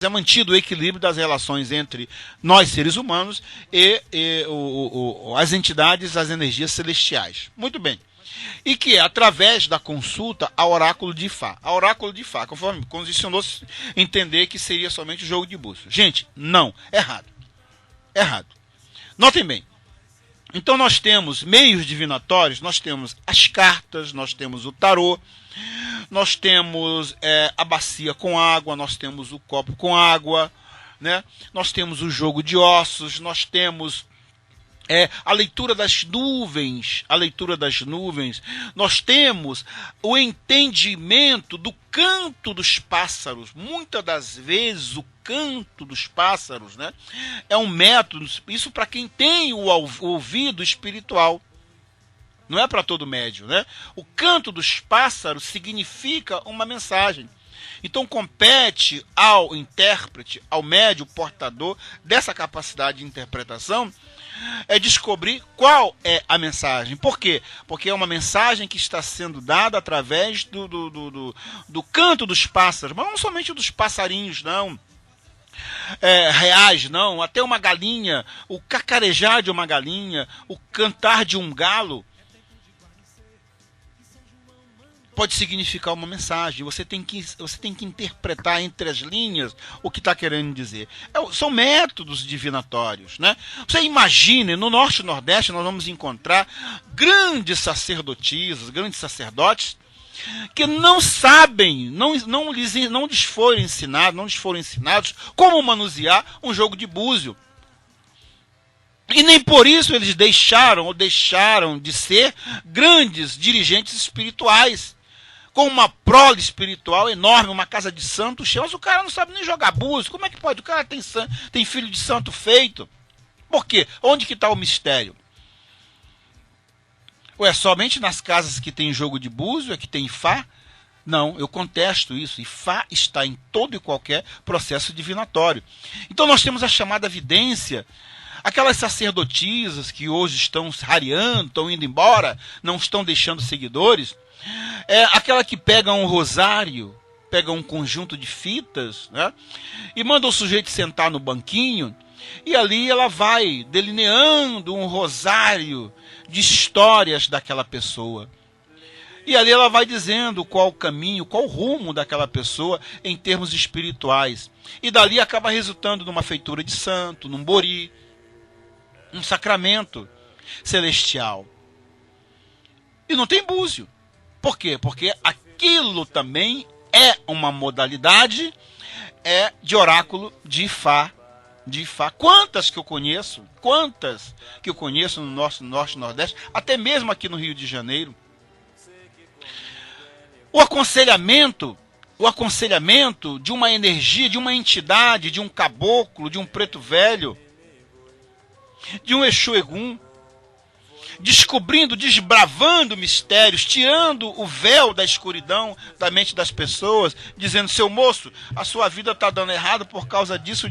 é mantido o equilíbrio das relações entre nós, seres humanos, e as entidades, as energias celestiais. Muito bem. E que é através da consulta ao oráculo de Ifá. A oráculo de Ifá, conforme condicionou-se entender que seria somente o jogo de búzios. Gente, não. Errado. Errado. Notem bem. Então nós temos meios divinatórios, nós temos as cartas, nós temos o tarô, nós temos a bacia com água, nós temos o copo com água, né? Nós temos o jogo de ossos, nós temos a leitura das nuvens, nós temos o entendimento do canto dos pássaros. Muitas das vezes o canto dos pássaros, né, é um método, isso para quem tem o ouvido espiritual. Não é para todo médium, né? O canto dos pássaros significa uma mensagem. Então compete ao intérprete, ao médium portador dessa capacidade de interpretação, descobrir qual é a mensagem. Por quê? Porque é uma mensagem que está sendo dada através do canto dos pássaros, mas não somente dos passarinhos, não. Reais, não. Até uma galinha, o cacarejar de uma galinha, o cantar de um galo, pode significar uma mensagem. Você tem que interpretar entre as linhas o que está querendo dizer. São métodos divinatórios, né? Você imagine, no Norte e Nordeste nós vamos encontrar grandes sacerdotisas, grandes sacerdotes que não sabem, não lhes foram ensinados como manusear um jogo de búzio. E nem por isso eles deixaram de ser grandes dirigentes espirituais, com uma prole espiritual enorme, uma casa de santo cheia, mas o cara não sabe nem jogar búzio. Como é que pode? O cara tem filho de santo feito. Por quê? Onde que está o mistério? Ou é somente nas casas que tem jogo de búzio, é que tem Ifá? Não, eu contesto isso. Ifá está em todo e qualquer processo divinatório. Então nós temos a chamada vidência. Aquelas sacerdotisas que hoje estão rareando, estão indo embora, não estão deixando seguidores, aquela que pega um rosário, pega um conjunto de fitas, né, e manda o sujeito sentar no banquinho, e ali ela vai delineando um rosário de histórias daquela pessoa. E ali ela vai dizendo qual o caminho, qual o rumo daquela pessoa em termos espirituais. E dali acaba resultando numa feitura de santo, num bori, um sacramento celestial. E não tem búzio. Por quê? Porque aquilo também é uma modalidade de oráculo de Ifá. Quantas que eu conheço no nosso Norte e Nordeste, até mesmo aqui no Rio de Janeiro. O aconselhamento de uma energia, de uma entidade, de um caboclo, de um preto velho, de um Exu Egum, descobrindo, desbravando mistérios, tirando o véu da escuridão da mente das pessoas, dizendo: seu moço, a sua vida está dando errado por causa disso.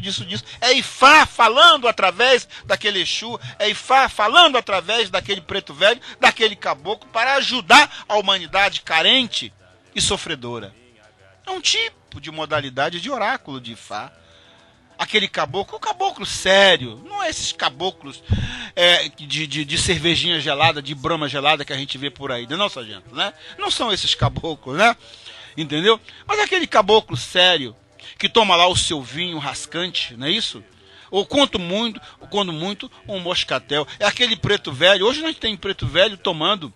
É Ifá falando através daquele Exu, é Ifá falando através daquele preto velho, daquele caboclo, para ajudar a humanidade carente e sofredora. É um tipo de modalidade de oráculo de Ifá. Aquele caboclo, o caboclo sério, não é esses caboclos de cervejinha gelada, de brama gelada que a gente vê por aí, não, sargento, né? Não são esses caboclos, né? Entendeu? Mas aquele caboclo sério, que toma lá o seu vinho rascante, não é isso? Ou quando muito, um moscatel. É aquele preto velho, hoje a gente tem preto velho tomando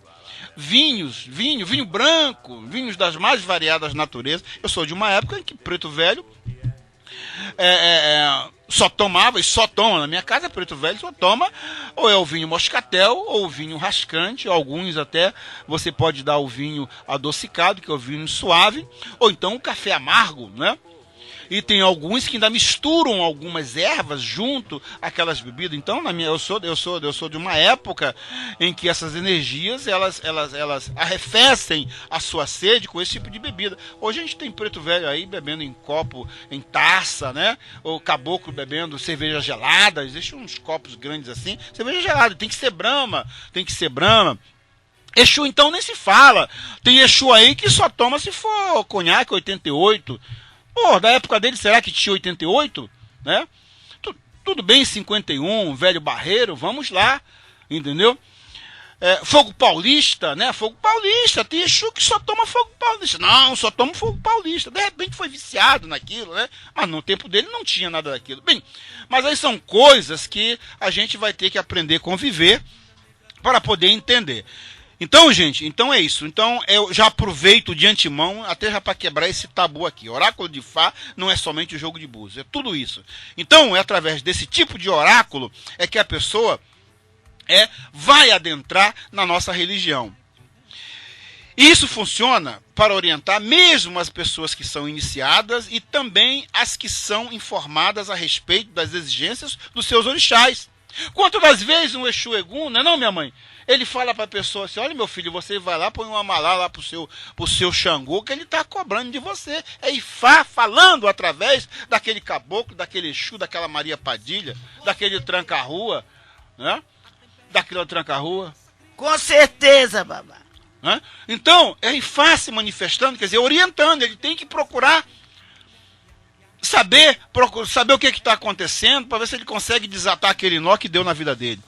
vinho branco, vinhos das mais variadas naturezas. Eu sou de uma época em que preto velho só tomava, e só toma na minha casa, preto velho só toma ou é o vinho moscatel ou o vinho rascante. Alguns até você pode dar o vinho adocicado, que é o vinho suave, ou então o café amargo, né? E tem alguns que ainda misturam algumas ervas junto àquelas bebidas. Então, eu sou de uma época em que essas energias elas arrefecem a sua sede com esse tipo de bebida. Hoje a gente tem preto velho aí bebendo em copo, em taça, né? Ou caboclo bebendo cerveja gelada. Existem uns copos grandes assim, cerveja gelada. Tem que ser Brahma. Exu então nem se fala. Tem Exu aí que só toma se for conhaque 88. Pô, da época dele, será que tinha 88? Né? Tudo bem, 51, velho barreiro, vamos lá, entendeu? Fogo paulista, né? Fogo paulista, tem Exu que só toma fogo paulista. Não, só toma fogo paulista. De repente foi viciado naquilo, né? Mas no tempo dele não tinha nada daquilo. Bem, mas aí são coisas que a gente vai ter que aprender a conviver para poder entender. Então, gente, então é isso. Então, eu já aproveito de antemão, até já para quebrar esse tabu aqui. Oráculo de Fá não é somente o jogo de búzios, é tudo isso. Então, é através desse tipo de oráculo é que a pessoa vai adentrar na nossa religião. E isso funciona para orientar mesmo as pessoas que são iniciadas e também as que são informadas a respeito das exigências dos seus orixás. Quantas das vezes um Exu Egum, não é não, minha mãe? Ele fala para a pessoa assim, olha meu filho, você vai lá, põe uma malá lá pro seu Xangô, que ele está cobrando de você. É Ifá falando através daquele caboclo, daquele Exu, daquela Maria Padilha, daquele tranca-rua, né? Daquele tranca-rua. Com certeza, babá. Né? Então, é Ifá se manifestando, quer dizer, orientando, ele tem que procurar saber o que está acontecendo, para ver se ele consegue desatar aquele nó que deu na vida dele.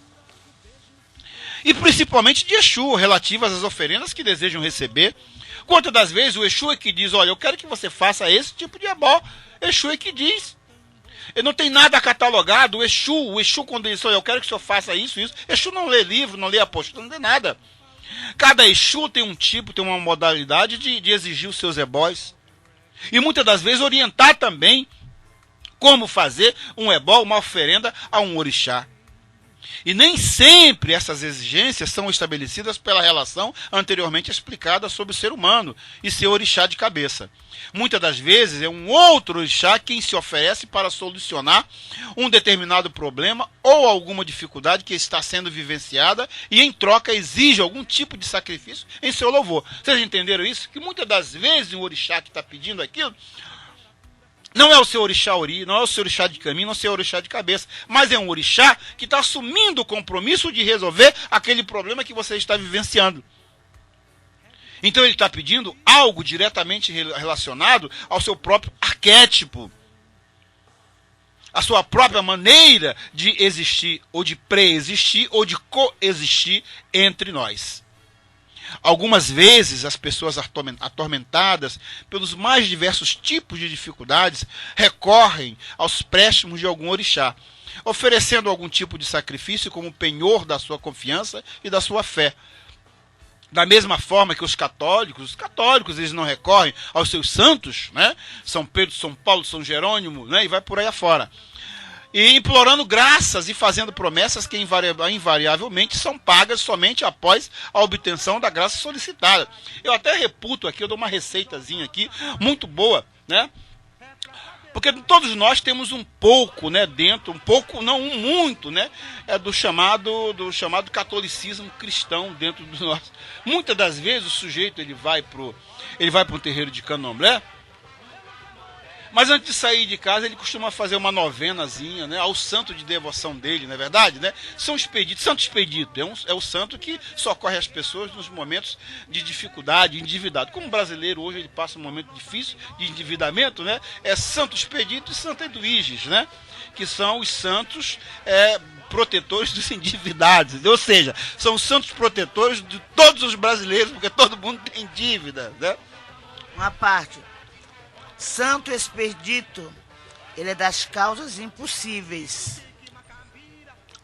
E principalmente de Exu, relativas às oferendas que desejam receber. Quantas das vezes o Exu é que diz, olha, eu quero que você faça esse tipo de ebó. Exu é que diz. Ele não tem nada catalogado. O Exu quando ele diz, olha, eu quero que o senhor faça isso. Exu não lê livro, não lê apostila, não lê nada. Cada Exu tem um tipo, tem uma modalidade de exigir os seus ebós. E muitas das vezes orientar também como fazer um ebó, uma oferenda a um orixá. E nem sempre essas exigências são estabelecidas pela relação anteriormente explicada sobre o ser humano e seu orixá de cabeça. Muitas das vezes é um outro orixá quem se oferece para solucionar um determinado problema ou alguma dificuldade que está sendo vivenciada e em troca exige algum tipo de sacrifício em seu louvor. Vocês entenderam isso? Que muitas das vezes o orixá que está pedindo aquilo não é o seu orixá ori, não é o seu orixá de caminho, não é o seu orixá de cabeça, mas é um orixá que está assumindo o compromisso de resolver aquele problema que você está vivenciando. Então ele está pedindo algo diretamente relacionado ao seu próprio arquétipo, a sua própria maneira de existir, ou de pré-existir, ou de coexistir entre nós. Algumas vezes as pessoas atormentadas pelos mais diversos tipos de dificuldades recorrem aos préstimos de algum orixá, oferecendo algum tipo de sacrifício como penhor da sua confiança e da sua fé. Da mesma forma que os católicos eles não recorrem aos seus santos, né? São Pedro, São Paulo, São Jerônimo, né? E vai por aí afora. E implorando graças e fazendo promessas que invariavelmente são pagas somente após a obtenção da graça solicitada. Eu até reputo aqui, eu dou uma receitazinha aqui, muito boa, né? Porque todos nós temos um pouco, né, dentro, um pouco, não um muito, né, do chamado catolicismo cristão dentro do nosso. Muitas das vezes o sujeito ele vai para um terreiro de candomblé, mas antes de sair de casa, ele costuma fazer uma novenazinha, né, ao santo de devoção dele, não é verdade? Né? São Expedito, Santo Expedito, é o santo que socorre as pessoas nos momentos de dificuldade, endividado. Como brasileiro hoje ele passa um momento difícil de endividamento, né? É Santo Expedito e Santo Eduíges, né? Que são os santos protetores dos endividados. Ou seja, são os santos protetores de todos os brasileiros, porque todo mundo tem dívida, né? Uma parte. Santo Expedito, ele é das causas impossíveis.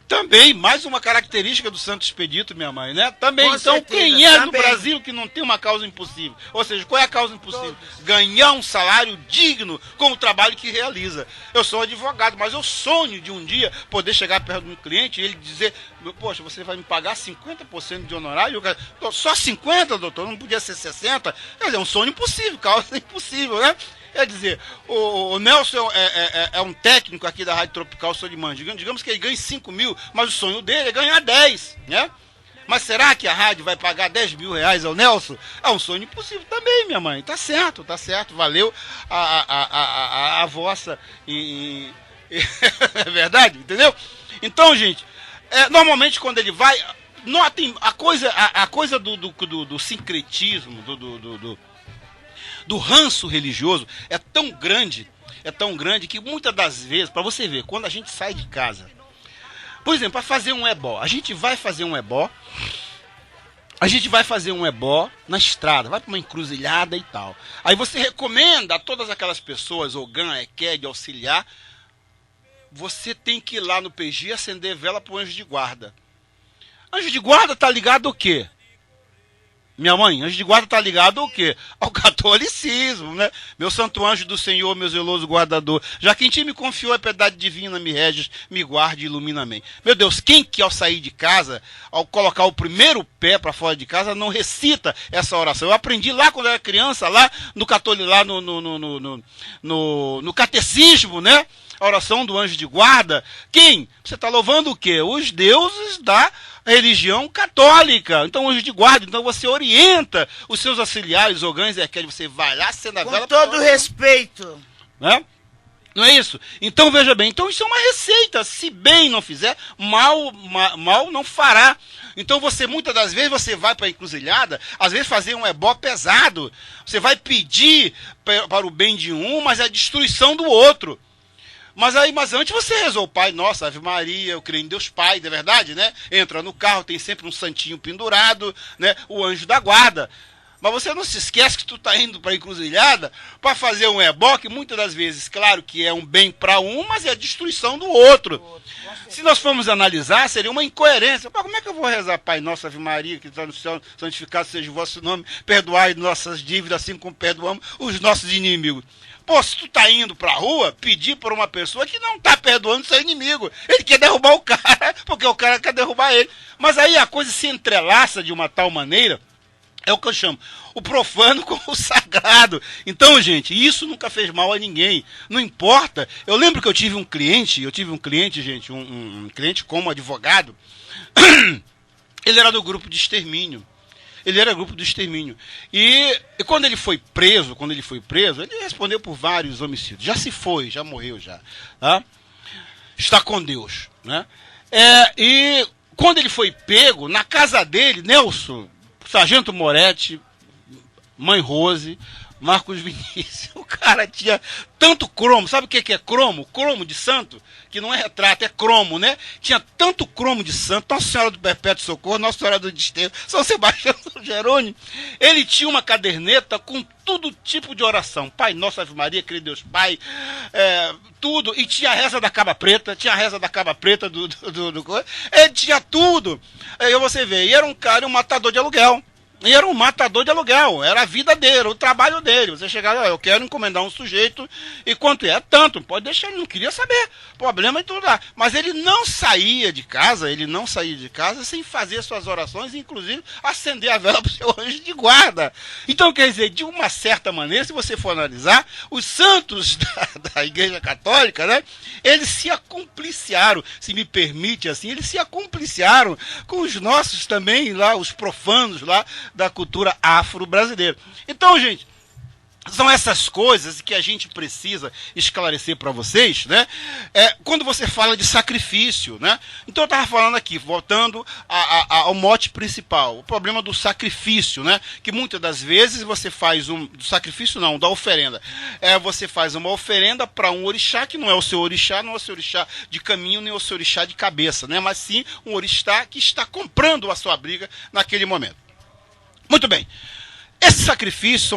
Também, mais uma característica do Santo Expedito, minha mãe, né? Também, Com então, certeza, quem é também. do Brasil que não tem uma causa impossível? Ou seja, qual é a causa impossível? Todos. Ganhar um salário digno com o trabalho que realiza. Eu sou advogado, mas eu sonho de um dia poder chegar perto de um cliente e ele dizer, poxa, você vai me pagar 50% de honorário? Só 50%, doutor? Não podia ser 60%? Quer dizer, é um sonho impossível, causa impossível, né? Quer dizer, o Nelson é um técnico aqui da Rádio Tropical Solimã. Digamos que ele ganhe 5 mil, mas o sonho dele é ganhar 10, né? Mas será que a rádio vai pagar 10 mil reais ao Nelson? É um sonho impossível também, minha mãe. Tá certo. Valeu a vossa... é verdade, entendeu? Então, gente, normalmente quando ele vai... Notem a coisa do sincretismo, do ranço religioso é tão grande que muitas das vezes, para você ver, quando a gente sai de casa, por exemplo, para fazer um ebó, a gente vai fazer um ebó na estrada, vai para uma encruzilhada e tal. Aí você recomenda a todas aquelas pessoas, Ogã, Eked, auxiliar, você tem que ir lá no PG acender vela para o anjo de guarda. Anjo de guarda tá ligado ao quê? Minha mãe, anjo de guarda tá ligado ao quê? Ao catolicismo, né? Meu santo anjo do Senhor, meu zeloso guardador, já que em ti me confiou a piedade divina, me reges, me guarde e ilumina-me. Meu Deus, quem que ao sair de casa, ao colocar o primeiro pé para fora de casa, não recita essa oração? Eu aprendi lá quando era criança, lá no no catecismo, né? A oração do anjo de guarda. Quem? Você está louvando o quê? Os deuses da religião católica. Então, anjo de guarda, então você orienta os seus auxiliares, Ogãs e Eked, você vai lá, acenda a vela. Com todo respeito. Né? Não é isso? Então, veja bem, então isso é uma receita. Se bem não fizer, mal não fará. Então, você, muitas das vezes, você vai para a encruzilhada, às vezes fazer um ebó pesado. Você vai pedir para o bem de um, mas é a destruição do outro. Mas antes você rezou, Pai Nosso, Ave Maria, eu creio em Deus Pai, não é verdade, né? Entra no carro, tem sempre um santinho pendurado, né? O anjo da guarda. Mas você não se esquece que tu está indo para a encruzilhada para fazer um ebó, que muitas das vezes, claro que é um bem para um, mas é a destruição do outro. Se nós formos analisar, seria uma incoerência. Pô, como é que eu vou rezar, Pai Nosso, Ave Maria, que está no céu, santificado seja o vosso nome, perdoai nossas dívidas, assim como perdoamos os nossos inimigos. Pô, se tu tá indo pra rua, pedir por uma pessoa que não tá perdoando seu inimigo. Ele quer derrubar o cara, porque o cara quer derrubar ele. Mas aí a coisa se entrelaça de uma tal maneira, é o que eu chamo, o profano com o sagrado. Então, gente, isso nunca fez mal a ninguém. Não importa. Eu lembro que eu tive um cliente, gente, um cliente como advogado, ele era do grupo de extermínio. E quando ele foi preso, ele respondeu por vários homicídios. Já se foi, já morreu já. Tá? Está com Deus. Né? E quando ele foi pego, na casa dele, Nelson, Sargento Moretti, Mãe Rose, Marcos Vinícius, o cara tinha tanto cromo, sabe o que é cromo? Cromo de santo, que não é retrato, é cromo, né? Tinha tanto cromo de santo, Nossa Senhora do Perpétuo Socorro, Nossa Senhora do Desterro, São Sebastião, São Jerônimo. Ele tinha uma caderneta com todo tipo de oração, Pai Nosso, Ave Maria, creio em Deus Pai, tudo, e tinha a reza da Caba Preta, ele tinha tudo. Aí você vê, e era um cara, um matador de aluguel. E era um matador de aluguel, era a vida dele, era o trabalho dele. Você chegava, eu quero encomendar um sujeito, e quanto é? Tanto, pode deixar, ele não queria saber, problema e tudo lá. Mas ele não saía de casa sem fazer suas orações, inclusive acender a vela para o seu anjo de guarda. Então, quer dizer, de uma certa maneira, se você for analisar, os santos da Igreja Católica, né, eles se acompliciaram, se me permite assim, eles se acompliciaram com os nossos também lá, os profanos lá, da cultura afro-brasileira. Então, gente, são essas coisas que a gente precisa esclarecer para vocês, né? Quando você fala de sacrifício, né? Então eu estava falando aqui, voltando ao mote principal, o problema do sacrifício, né? Que muitas das vezes você faz do sacrifício não, da oferenda. Você faz uma oferenda para um orixá que não é o seu orixá, não é o seu orixá de caminho, nem o seu orixá de cabeça, né? Mas sim um orixá que está comprando a sua briga naquele momento. Muito bem. Esses sacrifícios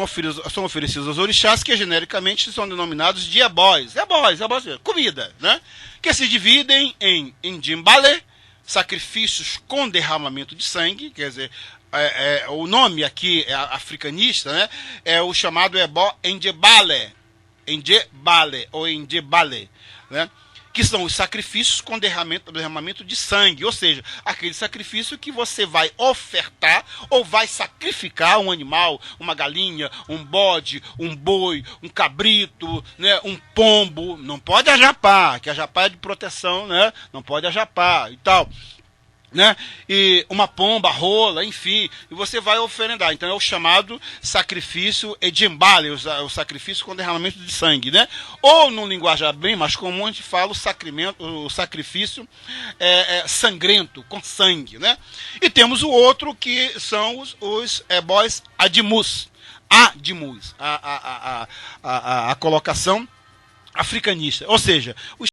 são oferecidos aos orixás, que genericamente são denominados de ebós. Ebós, comida, né? Que se dividem em Ndjimbalé, sacrifícios com derramamento de sangue, quer dizer, o nome aqui é africanista, né? É o chamado ebó Ndjebale, ou Ndjebale, né? Que são os sacrifícios com derramamento de sangue, ou seja, aquele sacrifício que você vai ofertar ou vai sacrificar um animal, uma galinha, um bode, um boi, um cabrito, né, um pombo. Não pode ajapar, que a japá é de proteção, né? Não pode ajapar e tal. Né? E uma pomba, rola, enfim, e você vai oferendar. Então é o chamado sacrifício Ndjimbalé, o sacrifício com derramamento de sangue, né? Ou num linguajar bem mais comum a gente fala o sacrifício sangrento, com sangue, né? E temos o outro que são os ebós Adimus. A de Mus, a colocação africanista. Ou seja, os